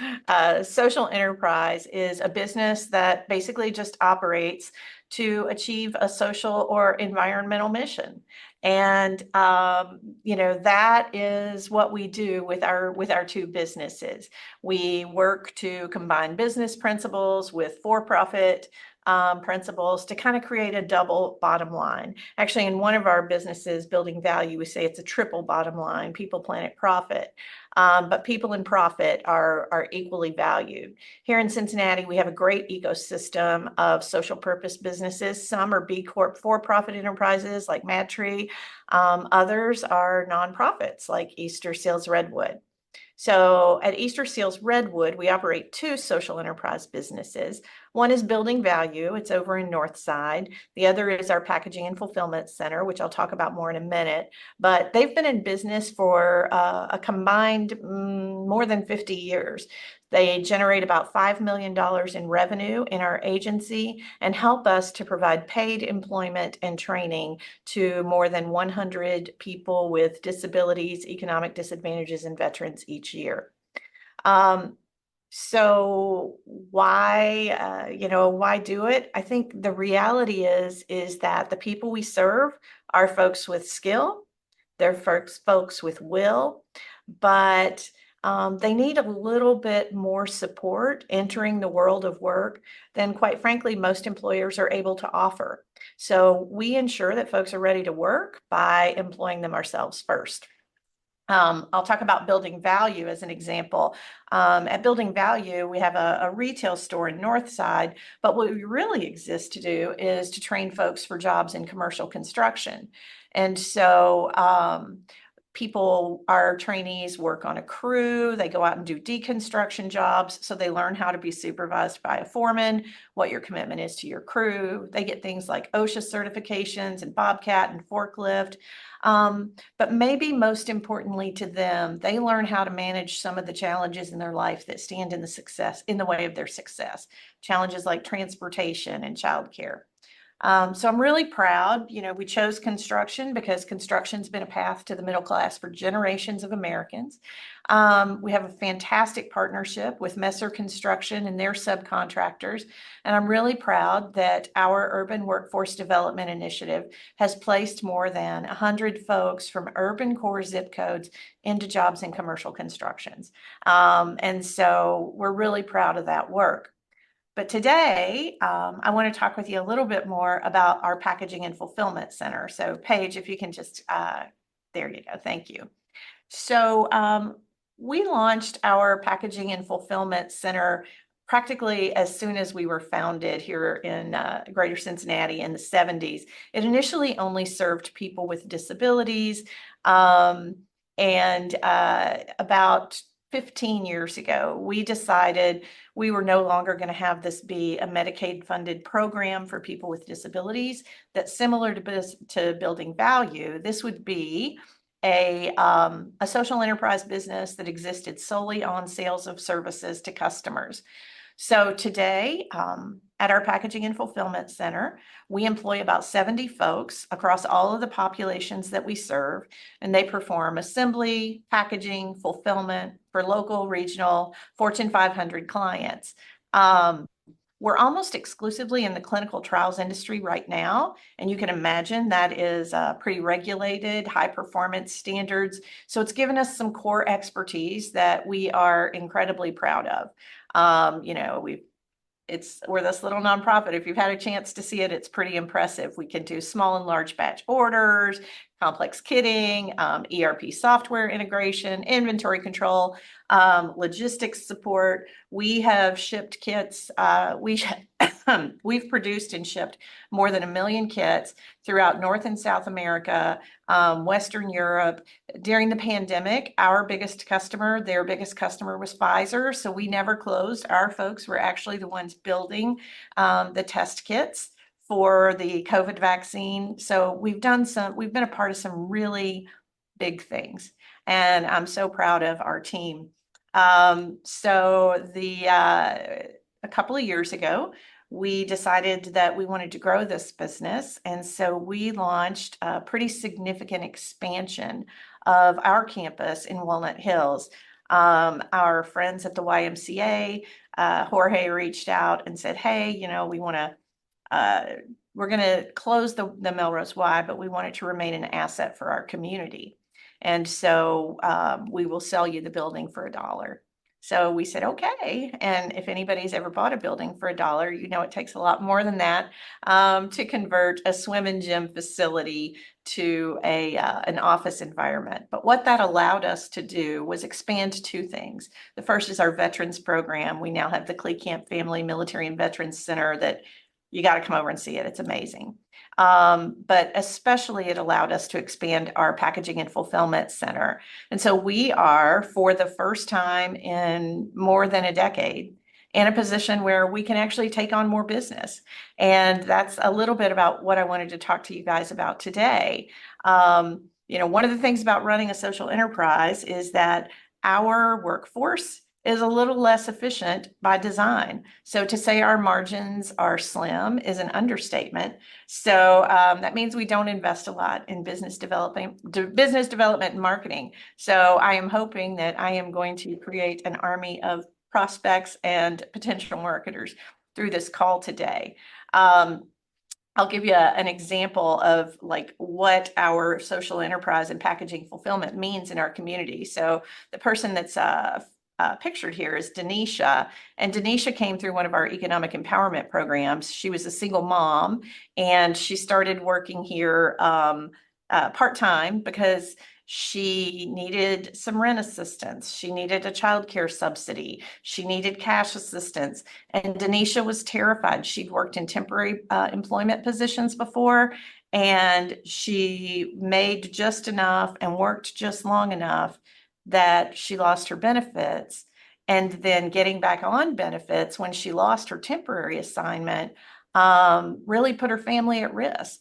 social enterprise is a business that basically just operates to achieve a social or environmental mission. And, that is what we do with our two businesses. We work to combine business principles with for-profit principles to kind of create a double bottom line. Actually, in one of our businesses, Building Value, we say it's a triple bottom line: people, planet, profit. But people and profit are equally valued. Here in Cincinnati, we have a great ecosystem of social purpose businesses. Some are B Corp for-profit enterprises like MadTree. Others are nonprofits like Easter Seals Redwood. So at Easter Seals Redwood, we operate two social enterprise businesses. One is Building Value. It's over in Northside. The other is our Packaging and Fulfillment Center, which I'll talk about more in a minute. But they've been in business for a combined more than 50 years. They generate about $5 million in revenue in our agency and help us to provide paid employment and training to more than 100 people with disabilities, economic disadvantages, and veterans each year. So why do it? I think the reality is that the people we serve are folks with skill, they're folks with will, but they need a little bit more support entering the world of work than, quite frankly, most employers are able to offer. So we ensure that folks are ready to work by employing them ourselves first. I'll talk about building value as an example. At Building Value, we have a retail store in Northside, but what we really exist to do is to train folks for jobs in commercial construction. And so our trainees work on a crew, they go out and do deconstruction jobs, so they learn how to be supervised by a foreman, what your commitment is to your crew. They get things like OSHA certifications and Bobcat and forklift. But maybe most importantly to them, they learn how to manage some of the challenges in their life that stand in the way of their success. Challenges like transportation and childcare. So I'm really proud. We chose construction because construction's been a path to the middle class for generations of Americans. We have a fantastic partnership with Messer Construction and their subcontractors. And I'm really proud that our Urban Workforce Development Initiative has placed more than 100 folks from urban core zip codes into jobs in commercial constructions. And so we're really proud of that work. But today, I want to talk with you a little bit more about our Packaging and Fulfillment Center. So Paige, if you can just, there you go, thank you. So we launched our Packaging and Fulfillment Center practically as soon as we were founded here in Greater Cincinnati in the 70s. It initially only served people with disabilities, and about 15 years ago, we decided we were no longer going to have this be a Medicaid-funded program for people with disabilities. That's similar to Building Value. This would be a social enterprise business that existed solely on sales of services to customers. So today, at our Packaging and Fulfillment Center, we employ about 70 folks across all of the populations that we serve, and they perform assembly, packaging, fulfillment for local, regional, Fortune 500 clients. We're almost exclusively in the clinical trials industry right now, and you can imagine that is pretty regulated, high performance standards. So it's given us some core expertise that we are incredibly proud of. We're this little nonprofit. If you've had a chance to see it, it's pretty impressive. We can do small and large batch orders, complex kitting, ERP software integration, inventory control, logistics support. We have shipped kits. We've produced and shipped more than 1 million kits throughout North and South America, Western Europe. During the pandemic, their biggest customer was Pfizer, so we never closed. Our folks were actually the ones building the test kits for the COVID vaccine. So we've been a part of some really big things, and I'm so proud of our team. A couple of years ago, we decided that we wanted to grow this business, and so we launched a pretty significant expansion of our campus in Walnut Hills. Our friends at the YMCA, Jorge reached out and said, "Hey, we're going to close the Melrose Y, but we want it to remain an asset for our community. And so we will sell you the building for $1." So we said, okay. And if anybody's ever bought a building for $1, it takes a lot more than that to convert a swim and gym facility to an office environment. But what that allowed us to do was expand 2 things. The first is our veterans program. We now have the Clee-Camp Family Military and Veterans Center that you got to come over and see it. It's amazing. But especially it allowed us to expand our Packaging and Fulfillment Center. And so we are, for the first time in more than a decade, in a position where we can actually take on more business. And that's a little bit about what I wanted to talk to you guys about today. One of the things about running a social enterprise is that our workforce is a little less efficient by design. So to say our margins are slim is an understatement. So that means we don't invest a lot in business development and marketing. So I am hoping that I am going to create an army of prospects and potential marketers through this call today. I'll give you an example of like what our social enterprise and packaging fulfillment means in our community. So the person that's pictured here is Denisha, and Denisha came through one of our economic empowerment programs. She was a single mom, and she started working here part-time because she needed some rent assistance. She needed a childcare subsidy. She needed cash assistance. And Denisha was terrified. She'd worked in temporary employment positions before, and she made just enough and worked just long enough that she lost her benefits. And then getting back on benefits when she lost her temporary assignment really put her family at risk.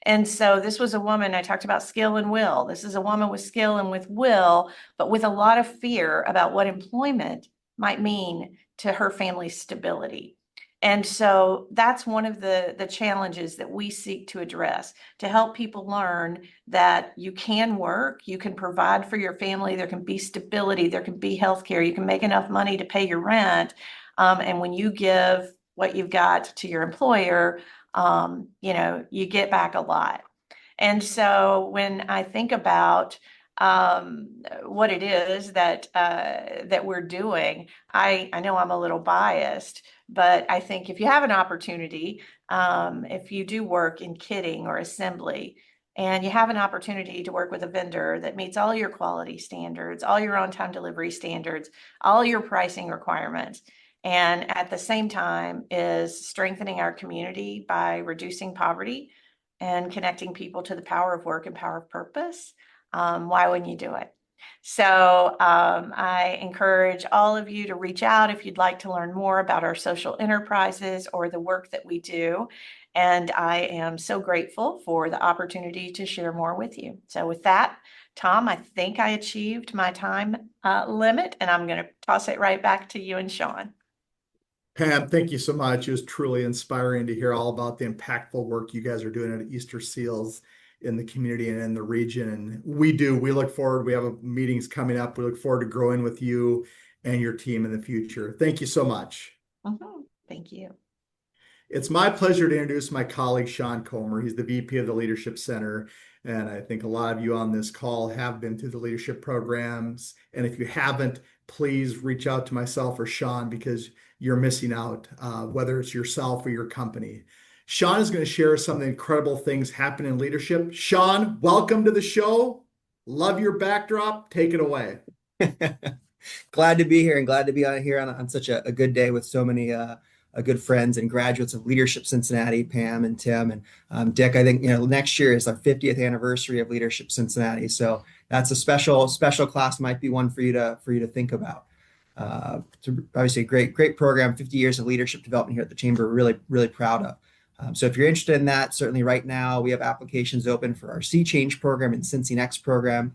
And so this was a woman, I talked about skill and will. This is a woman with skill and with will, but with a lot of fear about what employment might mean to her family's stability. And so that's one of the challenges that we seek to address, to help people learn that you can work, you can provide for your family, there can be stability, there can be healthcare, you can make enough money to pay your rent. And when you give what you've got to your employer, you get back a lot. And so when I think about what it is that we're doing, I know I'm a little biased, but I think if you have an opportunity, if you do work in kitting or assembly, and you have an opportunity to work with a vendor that meets all your quality standards, all your on-time delivery standards, all your pricing requirements, and at the same time is strengthening our community by reducing poverty and connecting people to the power of work and power of purpose, why wouldn't you do it? So I encourage all of you to reach out if you'd like to learn more about our social enterprises or the work that we do. And I am so grateful for the opportunity to share more with you. So with that, Tom, I think I achieved my time limit, and I'm going to toss it right back to you and Sean.
Pam, thank you so much. It was truly inspiring to hear all about the impactful work you guys are doing at Easter Seals in the community and in the region. And we look forward. We have meetings coming up. We look forward to growing with you and your team in the future. Thank you so much.
Thank you.
It's my pleasure to introduce my colleague, Sean Comer. He's the VP of the Leadership Center. And I think a lot of you on this call have been through the leadership programs. And if you haven't, please reach out to myself or Sean, because you're missing out, whether it's yourself or your company. Sean is going to share some of the incredible things happening in leadership. Sean, welcome to the show. Love your backdrop. Take it away.
Glad to be here, and glad to be on here on such a good day with so many good friends and graduates of Leadership Cincinnati, Pam and Tim and Dick. I think next year is our 50th anniversary of Leadership Cincinnati, so that's a special class. Might be one for you to think about. Obviously, a great program. 50 years of leadership development here at the Chamber. Really proud of. So if you're interested in that, certainly right now we have applications open for our Sea Change program and Cincy Next program.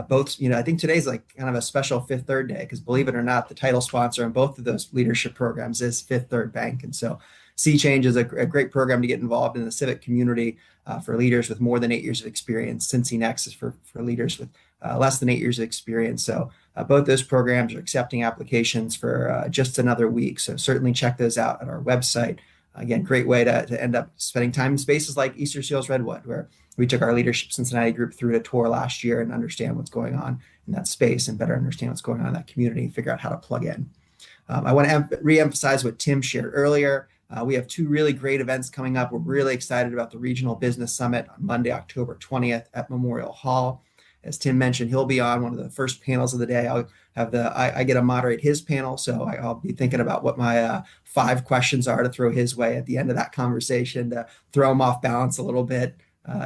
Both, I think today's like kind of a special Fifth Third Day, because believe it or not, the title sponsor on both of those leadership programs is Fifth Third Bank. And so Sea Change is a great program to get involved in the civic community for leaders with more than 8 years of experience. Cincy Next is for leaders with less than 8 years of experience. So both those programs are accepting applications for just another week. So certainly check those out at our website. Again, great way to end up spending time in spaces like Easter Seals Redwood, where we took our Leadership Cincinnati group through a tour last year and understand what's going on in that space and better understand what's going on in that community and figure out how to plug in. I want to reemphasize what Tim shared earlier. We have two really great events coming up. We're really excited about the Regional Business Summit on Monday, October 20th at Memorial Hall. As Tim mentioned, he'll be on one of the first panels of the day. I get to moderate his panel, so I'll be thinking about what my 5 questions are to throw his way at the end of that conversation to throw him off balance a little bit.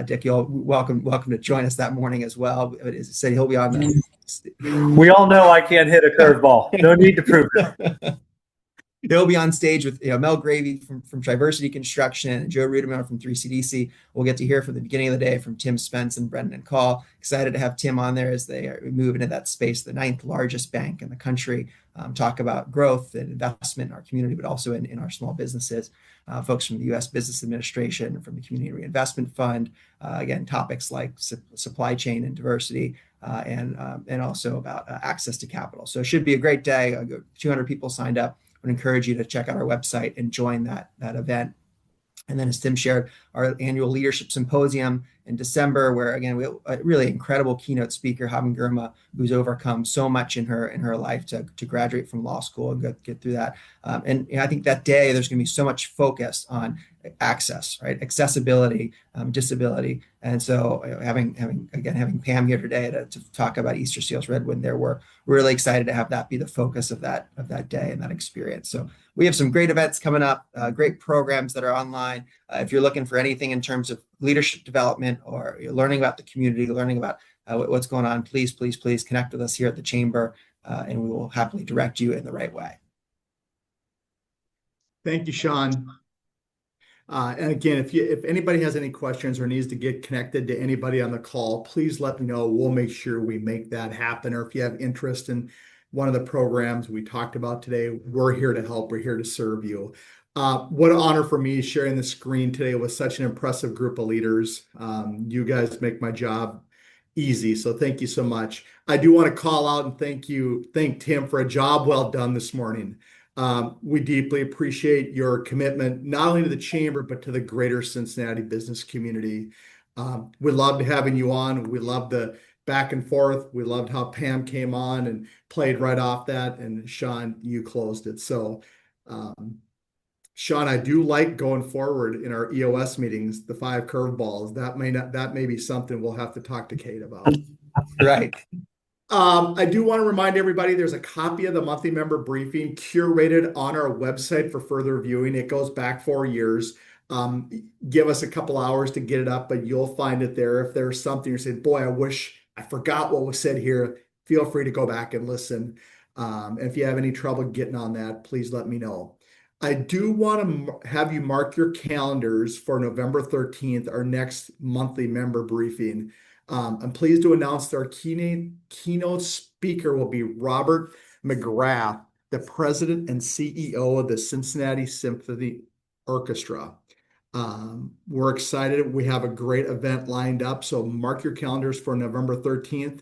Dick, you're welcome to join us that morning as well. As I said, he'll be on the.
We all know I can't hit a curveball. No need to prove it.
He'll be on stage with Mel Gravy from Triversity Construction and Joe Rudimer from 3CDC. We'll get to hear from the beginning of the day from Tim Spence and Brendan Call. Excited to have Tim on there as they move into that space, the 9th largest bank in the country. Talk about growth and investment in our community, but also in our small businesses. Folks from the U.S. Business Administration and from the Community Reinvestment Fund. Again, topics like supply chain and diversity. and also about access to capital. So it should be a great day. 200 people signed up. I would encourage you to check out our website and join that event. And then, as Tim shared, our annual leadership symposium in December, where again we have a really incredible keynote speaker, Haben Girma, who's overcome so much in her life to graduate from law school and get through that. And I think that day there's going to be so much focus on access, right? Accessibility, disability, and so having Pam here today to talk about Easter Seals Redwood there, we're really excited to have that be the focus of that day and that experience. So we have some great events coming up, great programs that are online. If you're looking for anything in terms of leadership development or you're learning about the community, learning about what's going on, please connect with us here at the Chamber, and we will happily direct you in the right way.
Thank you, Sean. And again, if anybody has any questions or needs to get connected to anybody on the call, please let me know. We'll make sure we make that happen. Or if you have interest in one of the programs we talked about today, we're here to help. We're here to serve you. What an honor for me sharing the screen today with such an impressive group of leaders. You guys make my job easy, so thank you so much. I do want to call out and thank Tim for a job well done this morning. We deeply appreciate your commitment, not only to the Chamber, but to the greater Cincinnati business community. We loved having you on. We loved the back and forth. We loved how Pam came on and played right off that. And Sean, you closed it. So, Sean, I do like going forward in our EOS meetings, the 5 curveballs. That may be something we'll have to talk to Kate about.
Right.
I do want to remind everybody there's a copy of the monthly member briefing curated on our website for further viewing. It goes back 4 years. Give us a couple hours to get it up, but you'll find it there. If there's something you're saying, boy, I wish I forgot what was said here, feel free to go back and listen. And if you have any trouble getting on that, please let me know. I do want to have you mark your calendars for November 13th, our next monthly member briefing. I'm pleased to announce that our keynote speaker will be Robert McGrath, the president and CEO of the Cincinnati Symphony Orchestra. We're excited. We have a great event lined up, so mark your calendars for November 13th.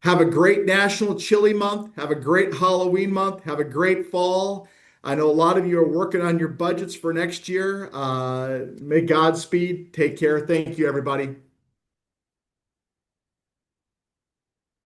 Have a great National Chili Month. Have a great Halloween month. Have a great fall. I know a lot of you are working on your budgets for next year. May Godspeed. Take care. Thank you, everybody.